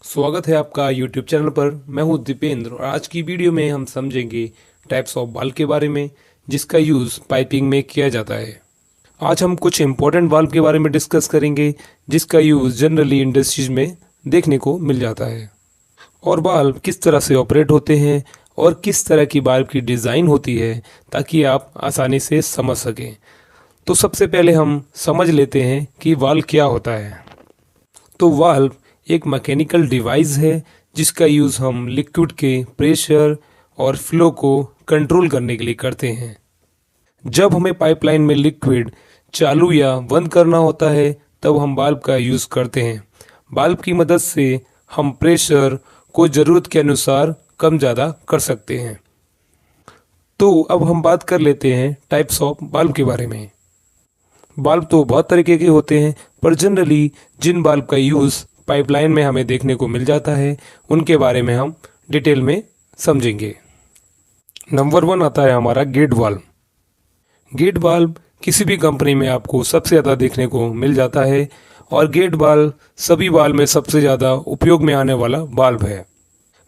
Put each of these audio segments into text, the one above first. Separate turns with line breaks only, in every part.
स्वागत है आपका YouTube चैनल पर। मैं हूं दीपेंद्र और आज की वीडियो में हम समझेंगे टाइप्स ऑफ वाल्व के बारे में जिसका यूज़ पाइपिंग में किया जाता है। आज हम कुछ इम्पोर्टेंट वाल्व के बारे में डिस्कस करेंगे जिसका यूज़ जनरली इंडस्ट्रीज में देखने को मिल जाता है और वाल्व किस तरह से ऑपरेट होते हैं और किस तरह की वाल्व की डिज़ाइन होती है ताकि आप आसानी से समझ सकें। तो सबसे पहले हम समझ लेते हैं कि वाल्व क्या होता है। तो वाल्व एक मैकेनिकल डिवाइस है जिसका यूज़ हम लिक्विड के प्रेशर और फ्लो को कंट्रोल करने के लिए करते हैं। जब हमें पाइपलाइन में लिक्विड चालू या बंद करना होता है तब हम वाल्व का यूज़ करते हैं। वाल्व की मदद से हम प्रेशर को ज़रूरत के अनुसार कम ज़्यादा कर सकते हैं। तो अब हम बात कर लेते हैं टाइप्स ऑफ वाल्व के बारे में। वाल्व तो बहुत तरीके के होते हैं पर जनरली जिन वाल्व का यूज़ पाइपलाइन में हमें देखने को मिल जाता है उनके बारे में हम डिटेल में समझेंगे। नंबर 1 आता है हमारा गेट वाल्व। गेट वाल्व किसी भी कंपनी में आपको सबसे ज़्यादा देखने को मिल जाता है और गेट वाल्व सभी वाल्व में सबसे ज़्यादा उपयोग में आने वाला वाल्व है।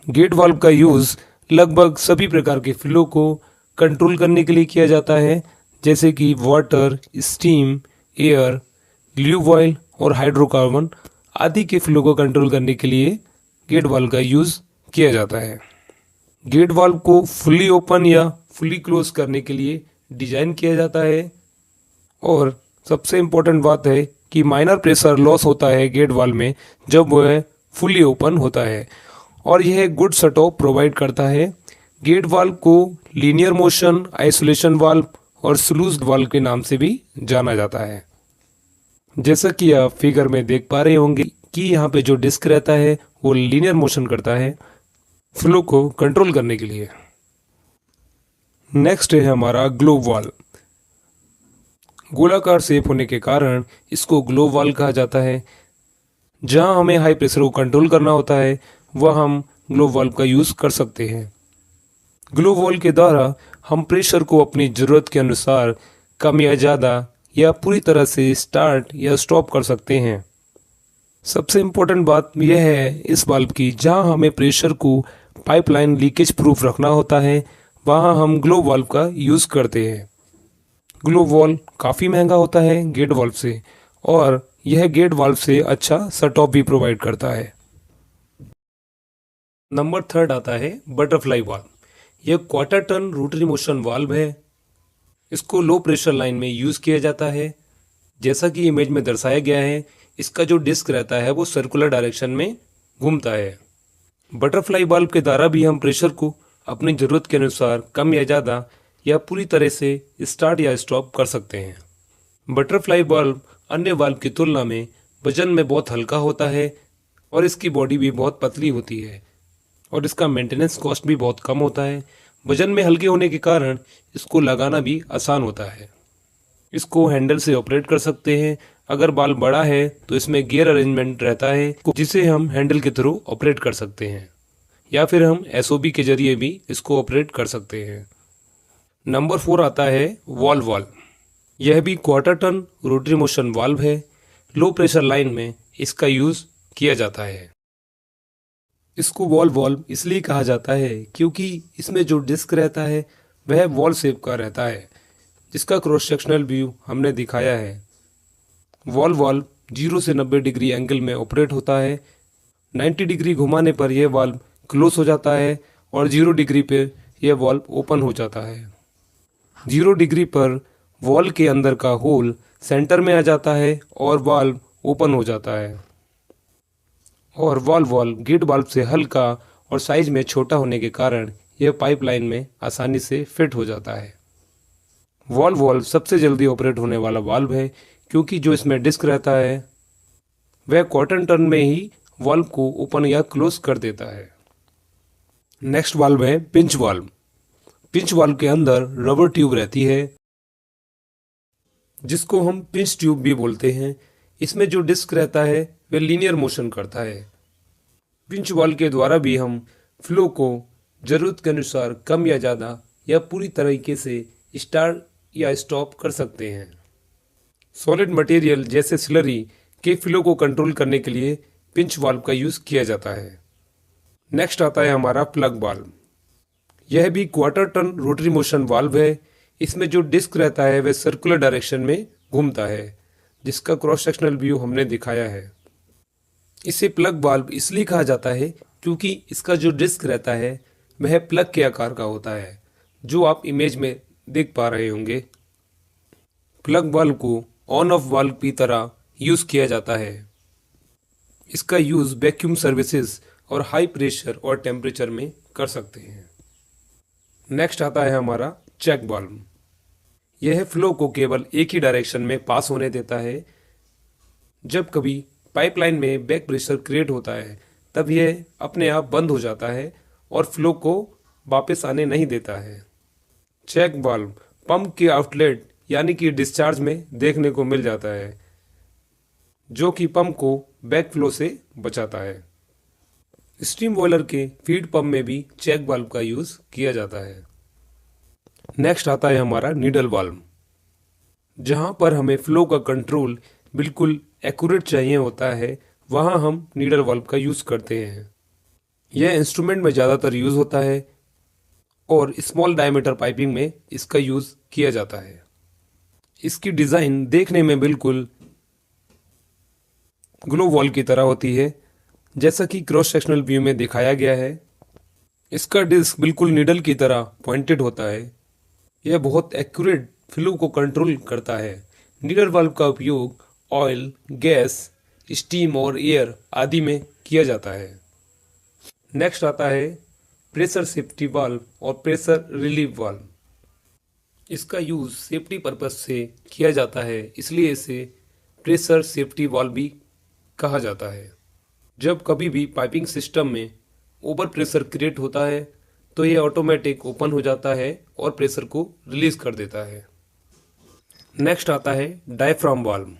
गेट वाल्व का यूज़ लगभग सभी प्रकार के फ्लो को कंट्रोल करने के लिए किया जाता है, जैसे कि water, steam, air, lube oil और हाइड्रोकार्बन आदि के फ्लो को कंट्रोल करने के लिए गेट वाल्व का यूज़ किया जाता है। गेट वाल्व को फुली ओपन या फुली क्लोज करने के लिए डिजाइन किया जाता है और सबसे इम्पोर्टेंट बात है कि माइनर प्रेशर लॉस होता है गेट वाल्व में जब वह फुली ओपन होता है और यह गुड शट ऑफ प्रोवाइड करता है। गेट वाल्व को लीनियर मोशन, आइसोलेशन वाल्व और स्लूज वाल्व के नाम से भी जाना जाता है। जैसा कि आप फिगर में देख पा रहे होंगे कि यहाँ पे जो डिस्क रहता है वो लीनियर मोशन करता है फ्लो को कंट्रोल करने के लिए। नेक्स्ट है हमारा ग्लोब वाल्व। गोलाकार शेप होने के कारण इसको ग्लोब वाल्व कहा जाता है। जहाँ हमें हाई प्रेशर को कंट्रोल करना होता है वह हम ग्लोब वाल्व का यूज़ कर सकते हैं। ग्लोब वाल्व के द्वारा हम प्रेशर को अपनी ज़रूरत के अनुसार कम या ज़्यादा या पूरी तरह से स्टार्ट या स्टॉप कर सकते हैं। सबसे इम्पोर्टेंट बात यह है इस वाल्व की, जहां हमें प्रेशर को पाइपलाइन लीकेज प्रूफ रखना होता है वहां हम ग्लोब वाल्व का यूज़ करते हैं। ग्लोब वाल्व काफ़ी महंगा होता है गेट वाल्व से और यह गेट वाल्व से अच्छा शट ऑफ भी प्रोवाइड करता है। नंबर 3 आता है बटरफ्लाई वाल्व। यह quarter turn rotary motion valve है। इसको लो प्रेशर लाइन में यूज़ किया जाता है। जैसा कि इमेज में दर्शाया गया है इसका जो डिस्क रहता है वो सर्कुलर डायरेक्शन में घूमता है। बटरफ्लाई वाल्व के द्वारा भी हम प्रेशर को अपनी ज़रूरत के अनुसार कम या ज़्यादा या पूरी तरह से स्टार्ट या स्टॉप कर सकते हैं। बटरफ्लाई वाल्व अन्य वाल्व की तुलना में वजन में बहुत हल्का होता है और इसकी बॉडी भी बहुत पतली होती है और इसका मेंटेनेंस कॉस्ट भी बहुत कम होता है। वजन में हल्के होने के कारण इसको लगाना भी आसान होता है। इसको हैंडल से ऑपरेट कर सकते हैं। अगर बाल बड़ा है तो इसमें गियर अरेंजमेंट रहता है जिसे हम हैंडल के थ्रू ऑपरेट कर सकते हैं या फिर हम एसओबी के जरिए भी इसको ऑपरेट कर सकते हैं। नंबर 4 आता है वॉल वाल्व। यह भी quarter turn rotary motion valve है। लो प्रेशर लाइन में इसका यूज़ किया जाता है। इसको वॉल वाल्व इसलिए कहा जाता है क्योंकि इसमें जो डिस्क रहता है वह वॉल शेप का रहता है, जिसका क्रॉस सेक्शनल व्यू हमने दिखाया है। वॉल वाल्व 0 से 90 डिग्री एंगल में ऑपरेट होता है। 90 डिग्री घुमाने पर यह वाल्व क्लोज हो जाता है और 0 डिग्री पर यह वाल्व ओपन हो जाता है। 0 डिग्री पर वॉल के अंदर का होल सेंटर में आ जाता है और वाल्व ओपन हो जाता है और वाल्व गेट वाल्व से हल्का और साइज में छोटा होने के कारण यह पाइपलाइन में आसानी से फिट हो जाता है। वाल्व सबसे जल्दी ऑपरेट होने वाला वाल्व है क्योंकि जो इसमें डिस्क रहता है वह क्वार्टर टर्न में ही वाल्व को ओपन या क्लोज कर देता है। नेक्स्ट वाल्व है पिंच वाल्व। पिंच वाल्व के अंदर रबर ट्यूब रहती है जिसको हम पिंच ट्यूब भी बोलते हैं। इसमें जो डिस्क रहता है वह लीनियर मोशन करता है। पिंच वाल्व के द्वारा भी हम फ्लो को ज़रूरत के अनुसार कम या ज़्यादा या पूरी तरीके से स्टार्ट या स्टॉप कर सकते हैं। सॉलिड मटेरियल जैसे स्लरी के फ्लो को कंट्रोल करने के लिए पिंच वाल्व का यूज किया जाता है। नेक्स्ट आता है हमारा प्लग वाल्व। यह भी quarter turn rotary motion valve है। इसमें जो डिस्क रहता है वह सर्कुलर डायरेक्शन में घूमता है, जिसका क्रॉस सेक्शनल व्यू हमने दिखाया है। इसे प्लग वाल्व इसलिए कहा जाता है क्योंकि इसका जो डिस्क रहता है वह प्लग के आकार का होता है, जो आप इमेज में देख पा रहे होंगे। प्लग वाल्व को ऑन ऑफ वाल्व की तरह यूज किया जाता है। इसका यूज वैक्यूम सर्विसेज और हाई प्रेशर और टेम्परेचर में कर सकते हैं। नेक्स्ट आता है हमारा चेक वाल्व। यह फ्लो को केवल एक ही डायरेक्शन में पास होने देता है। जब कभी पाइपलाइन में बैक प्रेशर क्रिएट होता है तब यह अपने आप बंद हो जाता है और फ्लो को वापस आने नहीं देता है। चेक वाल्व पंप के आउटलेट यानी कि डिस्चार्ज में देखने को मिल जाता है, जो कि पंप को बैक फ्लो से बचाता है। स्टीम बॉयलर के फीड पंप में भी चेक वाल्व का यूज किया जाता है। नेक्स्ट आता है हमारा नीडल वाल्व। जहां पर हमें फ्लो का कंट्रोल बिल्कुल एक्यूरेट चाहिए होता है, वहां हम नीडल वाल्व का यूज करते हैं। यह इंस्ट्रूमेंट में ज़्यादातर यूज होता है और स्मॉल डायमीटर पाइपिंग में इसका यूज किया जाता है। इसकी डिज़ाइन देखने में बिल्कुल ग्लो वॉल की तरह होती है, जैसा कि क्रॉस सेक्शनल व्यू में दिखाया गया है। इसका डिस्क बिल्कुल निडल की तरह पॉइंटेड होता है। यह बहुत एक्यूरेट फ्लो को कंट्रोल करता है। नीडल वाल्व का उपयोग ऑयल, गैस, स्टीम और एयर आदि में किया जाता है। नेक्स्ट आता है प्रेशर सेफ्टी वाल्व और प्रेशर रिलीफ वाल्व। इसका यूज सेफ्टी पर्पस से किया जाता है, इसलिए इसे प्रेशर सेफ्टी वाल्व भी कहा जाता है। जब कभी भी पाइपिंग सिस्टम में ओवर प्रेशर क्रिएट होता है तो यह ऑटोमेटिक ओपन हो जाता है और प्रेशर को रिलीज कर देता है। नेक्स्ट आता है डायफ्राम वाल्व।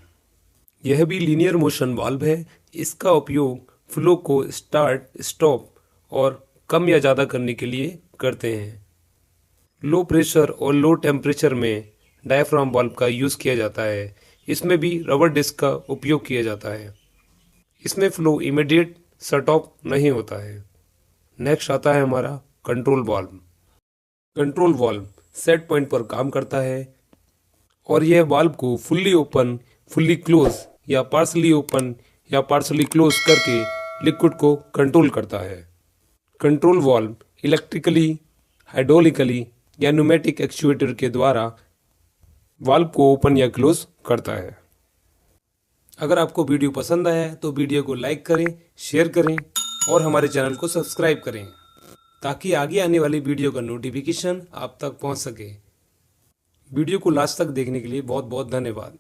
यह भी लीनियर मोशन वाल्व है। इसका उपयोग फ्लो को स्टार्ट, स्टॉप और कम या ज़्यादा करने के लिए करते हैं। लो प्रेशर और लो टेम्परेचर में डायफ्राम वाल्व का यूज़ किया जाता है। इसमें भी रबर डिस्क का उपयोग किया जाता है। इसमें फ्लो इमीडिएट शट ऑफ नहीं होता है। नेक्स्ट आता है हमारा control valve. Control valve set point पर काम करता है और यह वाल्व को फुल्ली ओपन, फुल्ली क्लोज या पार्शली ओपन या पार्शली क्लोज करके लिक्विड को कंट्रोल करता है। कंट्रोल वाल्व इलेक्ट्रिकली, हाइड्रोलिकली या न्यूमेटिक एक्चुएटर के द्वारा वाल्व को ओपन या क्लोज करता है। अगर आपको वीडियो पसंद आया है तो वीडियो को लाइक करें, शेयर करें और हमारे चैनल को सब्सक्राइब करें, ताकि आगे आने वाली वीडियो का नोटिफिकेशन आप तक पहुंच सके। वीडियो को लास्ट तक देखने के लिए बहुत बहुत धन्यवाद।